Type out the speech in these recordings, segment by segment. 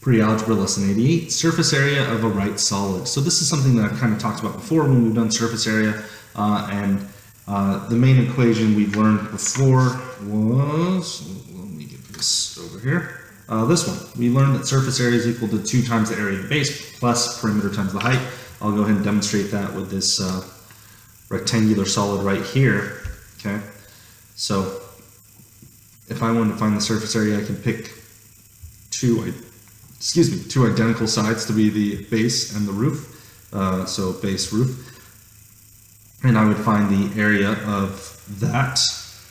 Pre-algebra lesson 88, surface area of a right solid. So this is something that I've kind of talked about before when we've done surface area, and the main equation we've learned before was, let me get this over here, this one. We learned that surface area is equal to 2 times the area of the base plus perimeter times the height. I'll go ahead and demonstrate that with this rectangular solid right here. Okay, so if I wanted to find the surface area, I can pick two identical sides to be the base and the roof, so base, roof, and I would find the area of that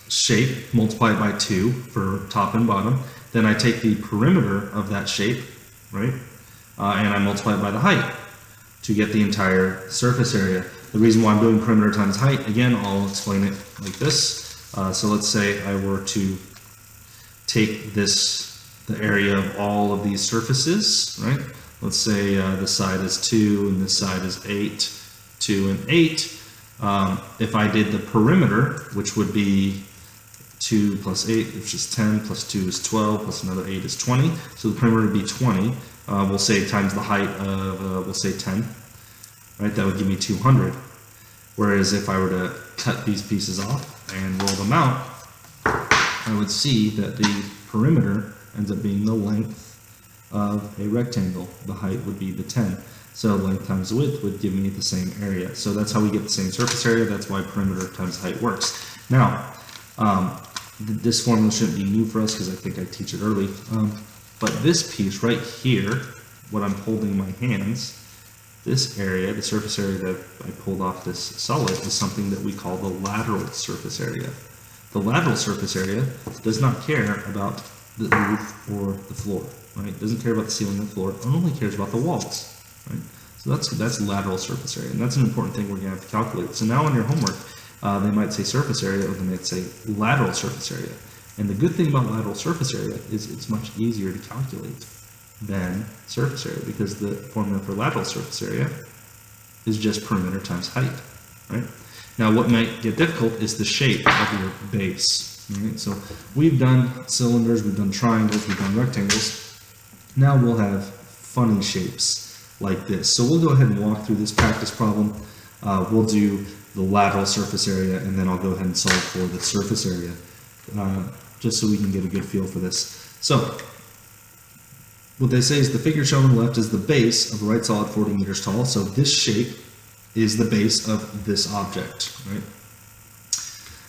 shape, multiply it by 2 for top and bottom, then I take the perimeter of that shape, right, and I multiply it by the height to get the entire surface area. The reason why I'm doing perimeter times height, again, I'll explain it like this. So let's say I were to take the area of all of these surfaces, right? Let's say this side is 2 and this side is 8, 2 and 8. If I did the perimeter, which would be 2 plus 8, which is 10, plus 2 is 12, plus another 8 is 20. So the perimeter would be 20. We'll say times the height of, we'll say 10, right? That would give me 200. Whereas if I were to cut these pieces off and roll them out, I would see that the perimeter ends up being the length of a rectangle. The height would be the 10. So length times the width would give me the same area. So that's how we get the same surface area. That's why perimeter times height works. Now, this formula shouldn't be new for us because I think I teach it early. But this piece right here, what I'm holding in my hands, this area, the surface area that I pulled off this solid, is something that we call the lateral surface area. The lateral surface area does not care about the roof or the floor, right? It doesn't care about the ceiling or the floor. It only cares about the walls, right? So that's lateral surface area, and that's an important thing we're going to have to calculate. So now on your homework, they might say surface area, or they might say lateral surface area. And the good thing about lateral surface area is it's much easier to calculate than surface area, because the formula for lateral surface area is just perimeter times height, right? Now what might get difficult is the shape of your base, right? So we've done cylinders, we've done triangles, we've done rectangles. Now we'll have funny shapes like this. So we'll go ahead and walk through this practice problem. We'll do the lateral surface area, and then I'll go ahead and solve for the surface area, just so we can get a good feel for this. So what they say is the figure shown on the left is the base of a right solid 40 meters tall. So this shape is the base of this object, right?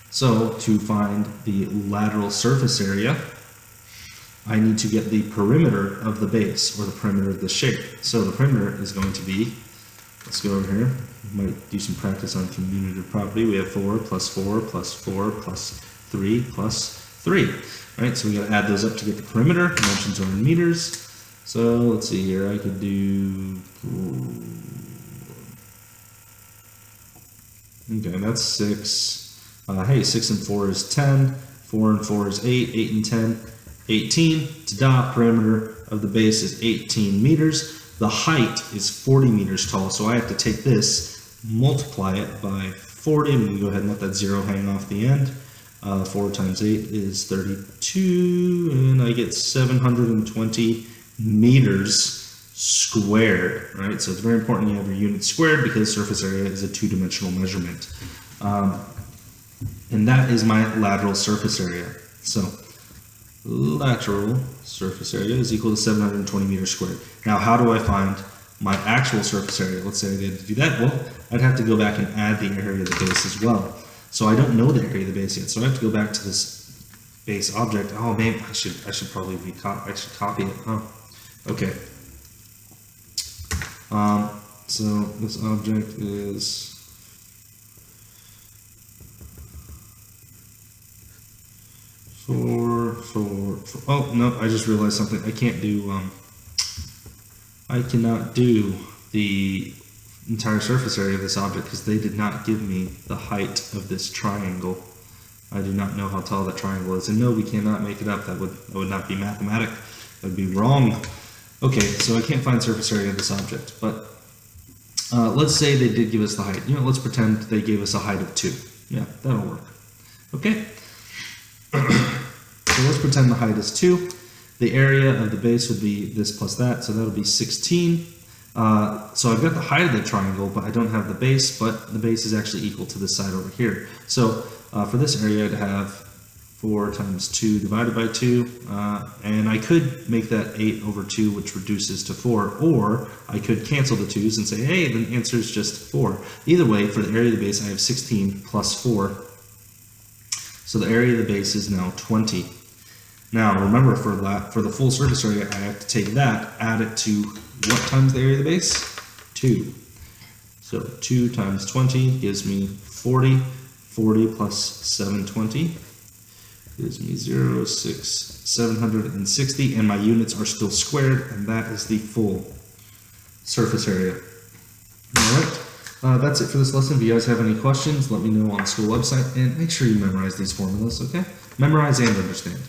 So to find the lateral surface area, I need to get the perimeter of the base, or the perimeter of the shape. So the perimeter is going to be, let's go over here, we might do some practice on commutative property. We have 4 plus 4 plus 4 plus 3 plus 3, right? So we got to add those up to get the perimeter. Dimensions are in meters. So let's see here, I could do, okay, that's 6. Hey, 6 and 4 is 10. 4 and 4 is 8. 8 and 10, 18. Ta-da, perimeter of the base is 18 meters. The height is 40 meters tall, so I have to take this, multiply it by 40, and we go ahead and let that 0 hang off the end. 4 times 8 is 32, and I get 720 meters squared, right? So it's very important you have your units squared, because surface area is a 2-dimensional measurement. And that is my lateral surface area. So lateral surface area is equal to 720 meters squared. Now, how do I find my actual surface area? Let's say I had to do that. Well, I'd have to go back and add the area of the base as well. So I don't know the area of the base yet. So I have to go back to this base object. Oh man, I should probably copy it. Huh? Okay. So this object is 4, 4, 4. Oh no, I just realized something. I can't do. I cannot do the entire surface area of this object because they did not give me the height of this triangle. I do not know how tall that triangle is, and no, we cannot make it up. That would not be mathematic. That would be wrong. Okay, so I can't find surface area of this object, but let's say they did give us the height. You know, let's pretend they gave us a height of 2. Yeah, that'll work. Okay. So let's pretend the height is 2. The area of the base would be this plus that, so that'll be 16. So I've got the height of the triangle, but I don't have the base, but the base is actually equal to this side over here. So for this area, I'd have 4 times 2 divided by 2, and I could make that 8 over 2, which reduces to 4, or I could cancel the 2's and say, hey, the answer is just 4. Either way, for the area of the base, I have 16 plus 4, so the area of the base is now 20. Now, remember, for the full surface area, I have to take that, add it to what times the area of the base? 2. So 2 times 20 gives me 40. 40 plus 720 gives me 760, and my units are still squared, and that is the full surface area. Alright, that's it for this lesson. If you guys have any questions, let me know on the school website, and make sure you memorize these formulas, okay? Memorize and understand.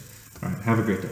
Alright, have a great day.